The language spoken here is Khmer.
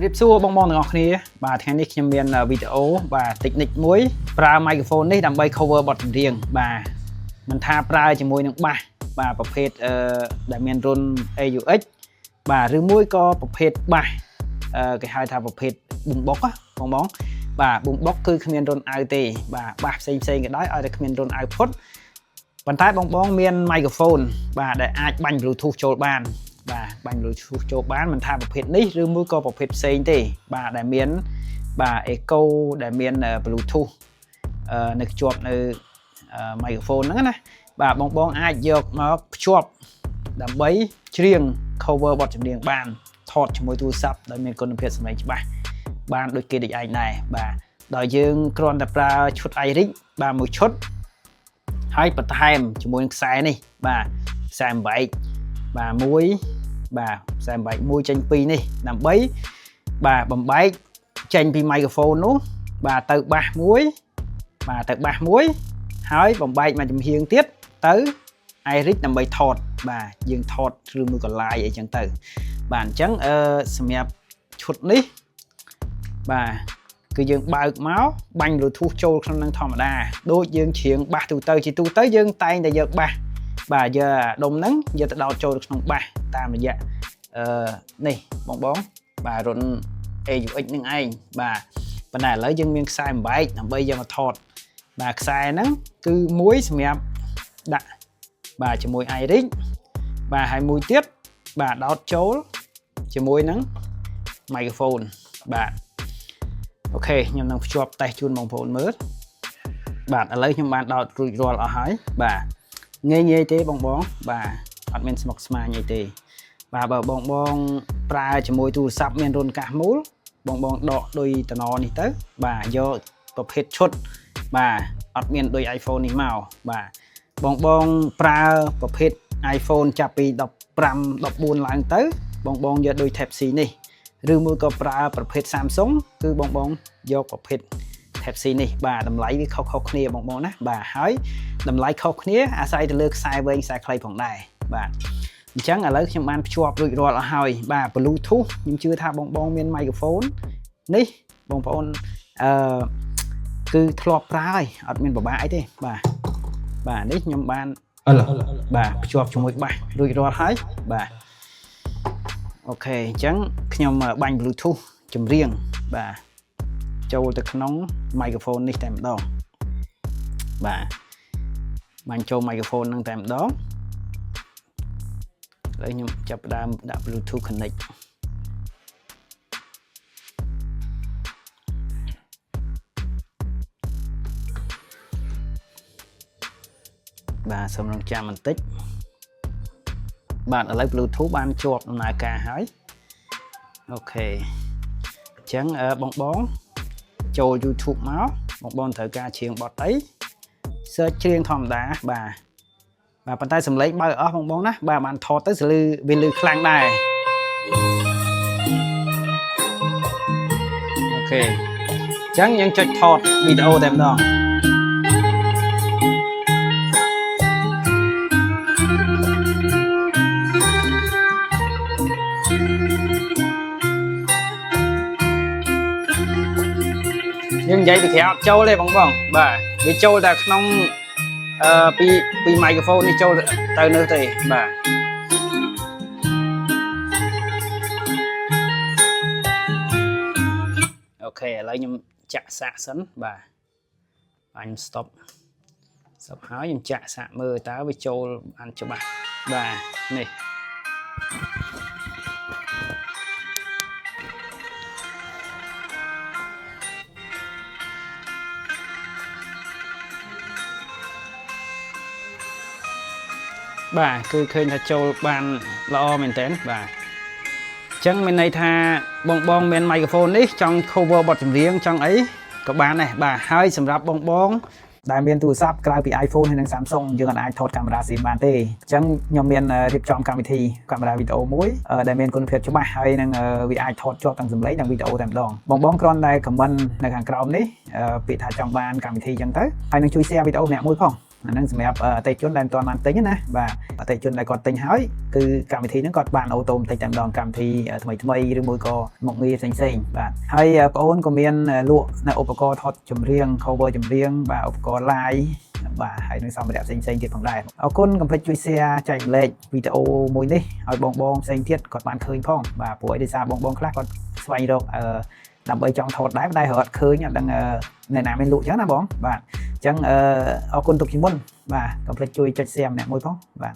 รีบสู้บองๆទាំងអស់គ្នាបាទថ្ងៃនេះខ្ញុំមានវីដេអូបាទ technique មួយប្រើ microphone នេះដើម្បី cover បទចម្រៀងបាទមិនថាប្រើជាមួយនឹងបាសបាទប្រភេទដែលមានរុន AUX បាទឬមួយក៏ប្រភេទបាសគេហៅថាប្រភេទ boombox បងបាទ boombox គឺគ្មានរុនអៅទេបាទបាសផ្សេងៗក៏ដោយឲ្យតែគ្មានរុនអៅផុតប៉ុន្តែបងមាន microphone បាទដែលអាចបាញ់ Bluetooth ចូលបានបាទបាញ់ Bluetooth ចូលបានមិនថាប្រភេទនេះឬមួយក៏ប្រភេទផ្សេងទេបាទដែលមានបាទ echo ដែលមាន Bluetooth នៅភ្ជាប់នៅ microphone ហ្នឹងណាបាទបងអាចយកមកភ្ជាប់ដើម្បីច្រៀង cover បទចម្រៀងបានថតជាមួយទូរស័ព្ទដោយមានគុណភាពសំឡេងច្បាស់បានដូចគេដូចឯងដែរបាទដោយយើងគ្រាន់តែប្រើឈុត iRig បាទមួយឈុតហើយបន្ថែមជាមួយនឹងខ្សែនេះបាទខ្សែអំបែកបាទមួយបាទខ្សែអំបែកមួយចេញពីនេះដើម្បីបាទបំបែកចេញពី microphone នោះបាទទៅបាសមួយបាទទៅបាសមួយហើយបំបែកមកចំហៀងទៀតទៅ iRig ដើម្បីថតបាទយើងថតឬមួយក៏ live អីចឹងទៅបាទអញ្ចឹងសម្រាប់ឈុតនេះបាទគឺយើងបើកមកបាញ់ Bluetooth ចូលក្នុងនឹងធម្មតាដូចយើងច្រៀងបាសទូទៅជាទូទៅយើងតែងតែយកបាសបាទយកដុំហ្នឹងយកទៅដោតចូលក្នុងបាសតាមរយៈនេះបងបាទរុន AUX នឹងឯងបាទប៉ុន្តែឥឡូវយើងមានខ្សែអំបែកដើម្បីយកមកថតបាទខ្សែហ្នឹងគឺមួយសម្រាប់ដាក់បាទជាមួយ iRig បាទហើយមួយទៀតបាទដោតចូលជាមួយនឹង microphone បាទអូខេខ្ញុំនឹងភ្ជាប់តេស្តជូនបងប្អូនមើលបាទឥឡូវខ្ញុំបានដោតរួចរាល់អស់ហើយបាទងាយទេបងបាទអត់មានស្មុគស្មាញអីទេបាទបើបងប្រើជាមួយទូរស័ព្ទមានរុនកាសមូលបងដកដោយតំណនេះទៅបាទយកប្រភេទឈុតបាទអត់មានដូច iPhone នេះមកបាទបងប្រើប្រភេទ iPhone ចាប់ពី15 14ឡើងទៅបងយកដូច Type C នេះឬមួយក៏ប្រើប្រភេទ Samsung គឺបងយកប្រភេទ Type C នេះបាទតម្លៃវាខុសៗគ្នាបងណាបាទហើយតម្លៃខុសគ្នាអាស្រ័យទៅលើខ្សែវែងខ្សែខ្លីផងដែរបាទអញ្ចឹងឥឡូវខ្ញុំបានភ្ជាប់រួចរាល់អស់ហើយបាទ Bluetooth ខ្ញុំជឿថាបងមាន microphone នេះបងប្អូនគឺធ្លាប់ប្រើហើយអត់មានពិបាកអីទេបាទនេះខ្ញុំបានបាទភ្ជាប់ជាមួយបាសរួចរាល់ហើយបាទអូខេអញ្ចឹងខ្ញុំបាញ់ Bluetooth ចម្រៀងបាទចូលទៅក្នុង microphone នេះតែម្ដងបាទបាញ់ចូល microphone ហ្នឹងតែម្ដងឥឡូវខ្ញុំចាប់ផ្ដើមដាក់ Bluetooth connect បាទសូមរងចាំបន្តិចបាទឥឡូវ Bluetooth បានជាប់ដំណើរការហើយអូខេអញ្ចឹងបងចូល YouTube មកបងត្រូវការច្រៀងបទអី search ច្រៀងធម្មតាបាទប៉ុន្តែសំឡេងបើអស់បងណាបាទបានថតទៅវាលឺខ្លាំងដែរអូខេអញ្ចឹងយើងចុចថតវីដេអូតែម្ដងយើងនិយាយពីក្រៅអត់ចូលទេបងបាទវាចូលតែក្នុងពី microphone នេះចូលទៅនោះទេបាទអូខេឥឡូវខ្ញុំចាក់សាកសិនបាទអញ stop ហើយខ្ញុំចាក់សាកមើលតើវាចូលបានច្បាស់បាទនេះបាទគឺឃើញថាចូលបានល្អមែនតើបាទអញ្ចឹងមានន័យថាបងមាន microphone នេះចង់ cover បទចម្រៀងចង់អីក៏បានដែរបាទហើយសម្រាប់បងដែលមានទូរស័ព្ទក្រៅពី iPhone ហើយនិង Samsung យើងអាចថតកាមេរ៉ាស៊ីនបានទេអញ្ចឹងខ្ញុំមានរៀបចំកម្មវិធីកាមេរ៉ាវីដេអូមួយដែលមានគុណភាពច្បាស់ហើយនឹងវាអាចថតជាប់ទាំងសំឡេងនិងវីដេអូតែម្ដងបងគ្រាន់តែ comment នៅខាងក្រោមនេះពាក្យថាចង់បានកម្មវិធីអញ្ចឹងទៅហើយនឹងជួយ share វីដេអូអ្នកមួយផង ហ្នឹងសម្រាប់អតិថិជនដែលមិនទាន់បានទិញណាបាទអតិថិជនដែលគាត់ទិញហើយគឺកម្មវិធីហ្នឹងគាត់បានអូតូម៉ាទិកតែម្ដងកម្មវិធីថ្មីឬមួយក៏មុខងារផ្សេងបាទហើយបងអូនក៏មានលក់នៅឧបករណ៍ថតចម្រៀង cover ចម្រៀងបាទឧបករណ៍ live បាទហើយនឹងសម្ភារៈផ្សេងទៀតផងដែរអរគុណកុំភ្លេចជួយ share ចែករំលែកវីដេអូមួយនេះឲ្យបងផ្សេងទៀតគាត់បានឃើញផងបាទព្រោះដោយសារបងខ្លះគាត់ស្វែងរកដើម្បីចង់ថតដែរតែរត់ឃើញអត់ដឹងអ្នកណាមានលក់អញ្ចឹងណាបងបាទអញ្ចឹងអរគុណទុកជាមុនបាទកុំភ្លេចជួយចុច share ម្នាក់មួយផងបាទ